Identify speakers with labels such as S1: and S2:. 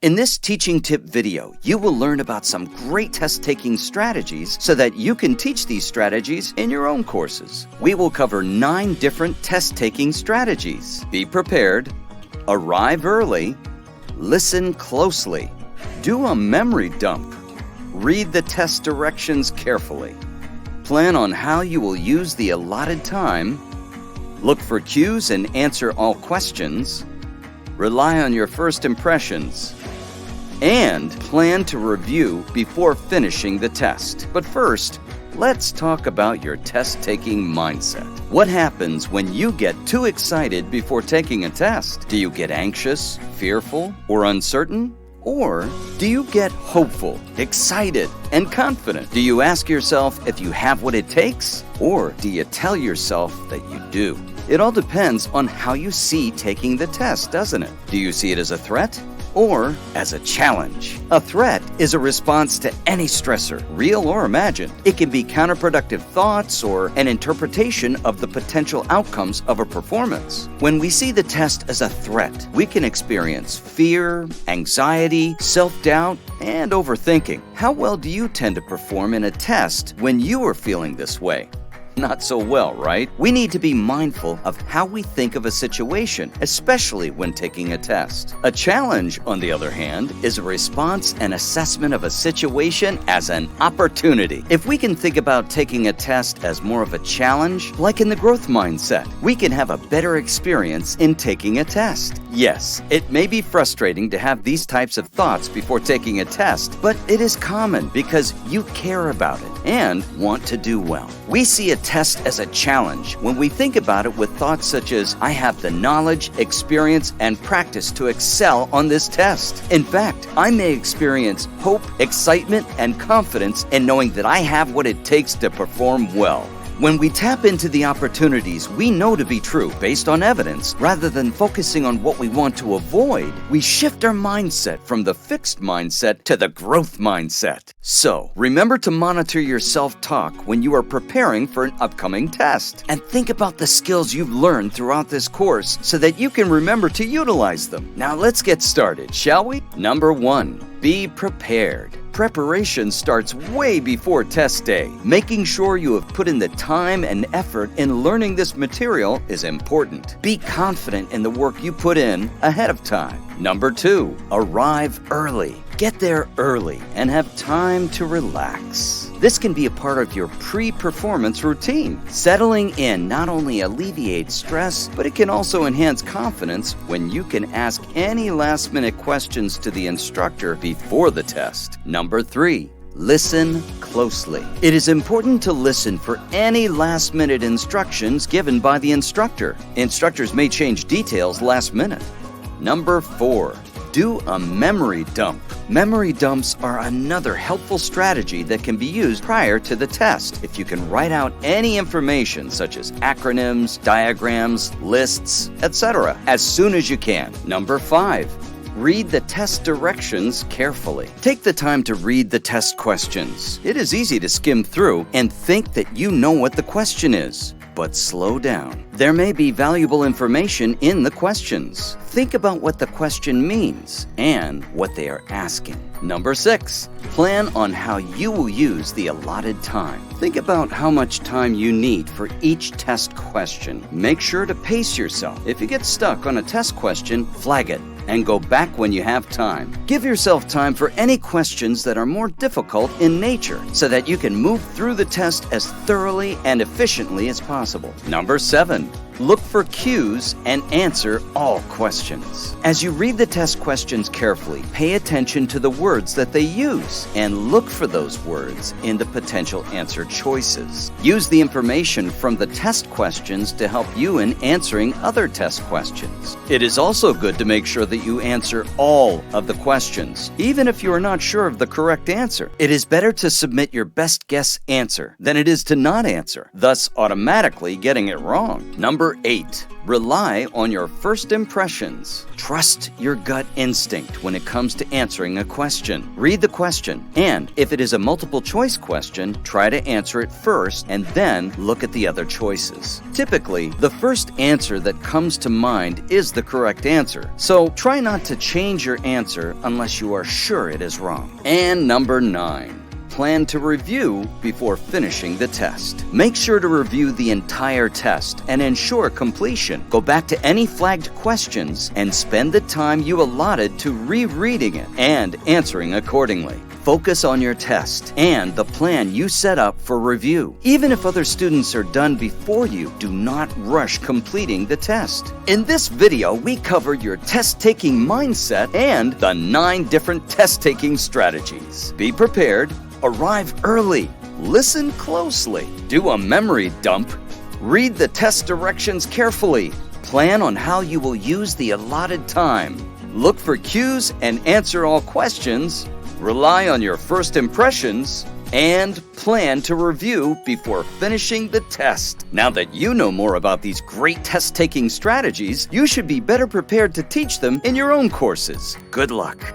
S1: In this teaching tip video, you will learn about some great test-taking strategies so that you can teach these strategies in your own courses. We will cover 9 different test-taking strategies. Be prepared, arrive early, listen closely, do a memory dump, read the test directions carefully, plan on how you will use the allotted time, look for cues and answer all questions, rely on your first impressions, and plan to review before finishing the test. But first, let's talk about your test-taking mindset. What happens when you get too excited before taking a test? Do you get anxious, fearful, or uncertain? Or do you get hopeful, excited, and confident? Do you ask yourself if you have what it takes? Or do you tell yourself that you do? It all depends on how you see taking the test, doesn't it? Do you see it as a threat or as a challenge? A threat is a response to any stressor, real or imagined. It can be counterproductive thoughts or an interpretation of the potential outcomes of a performance. When we see the test as a threat, we can experience fear, anxiety, self-doubt, and overthinking. How well do you tend to perform in a test when you are feeling this way? Not so well, right? We need to be mindful of how we think of a situation, especially when taking a test. A challenge, on the other hand, is a response and assessment of a situation as an opportunity. If we can think about taking a test as more of a challenge, like in the growth mindset, we can have a better experience in taking a test. Yes, it may be frustrating to have these types of thoughts before taking a test, but it is common because you care about it and want to do well. We see a test as a challenge when we think about it with thoughts such as, I have the knowledge, experience, and practice to excel on this test. In fact, I may experience hope, excitement, and confidence in knowing that I have what it takes to perform well. When we tap into the opportunities we know to be true based on evidence, rather than focusing on what we want to avoid, we shift our mindset from the fixed mindset to the growth mindset. So, remember to monitor your self-talk when you are preparing for an upcoming test. And think about the skills you've learned throughout this course so that you can remember to utilize them. Now let's get started, shall we? Number 1, be prepared. Preparation starts way before test day. Making sure you have put in the time and effort in learning this material is important. Be confident in the work you put in ahead of time. Number 2, arrive early. Get there early and have time to relax. This can be a part of your pre-performance routine. Settling in not only alleviates stress, but it can also enhance confidence when you can ask any last-minute questions to the instructor before the test. Number 3, listen closely. It is important to listen for any last-minute instructions given by the instructor. Instructors may change details last minute. Number 4, do a memory dump. Memory dumps are another helpful strategy that can be used prior to the test. If you can write out any information such as acronyms, diagrams, lists, etc. as soon as you can. Number 5, read the test directions carefully. Take the time to read the test questions. It is easy to skim through and think that you know what the question is. But slow down. There may be valuable information in the questions. Think about what the question means and what they are asking. Number 6, plan on how you will use the allotted time. Think about how much time you need for each test question. Make sure to pace yourself. If you get stuck on a test question, flag it and go back when you have time. Give yourself time for any questions that are more difficult in nature so that you can move through the test as thoroughly and efficiently as possible. Number 7, look for cues and answer all questions. As you read the test questions carefully, pay attention to the words that they use and look for those words in the potential answer choices. Use the information from the test questions to help you in answering other test questions. It is also good to make sure that you answer all of the questions, even if you are not sure of the correct answer. It is better to submit your best guess answer than it is to not answer, thus automatically getting it wrong. Number Number 8. Rely on your first impressions. Trust your gut instinct when it comes to answering a question. Read the question, and if it is a multiple choice question, try to answer it first and then look at the other choices. Typically, the first answer that comes to mind is the correct answer, so try not to change your answer unless you are sure it is wrong. And number 9. Plan to review before finishing the test. Make sure to review the entire test and ensure completion. Go back to any flagged questions and spend the time you allotted to rereading it and answering accordingly. Focus on your test and the plan you set up for review. Even if other students are done before you, do not rush completing the test. In this video, we covered your test-taking mindset and the 9 different test-taking strategies. Be prepared. Arrive early, listen closely, do a memory dump, read the test directions carefully, plan on how you will use the allotted time, look for cues and answer all questions, rely on your first impressions, and plan to review before finishing the test. Now that you know more about these great test-taking strategies, you should be better prepared to teach them in your own courses. Good luck.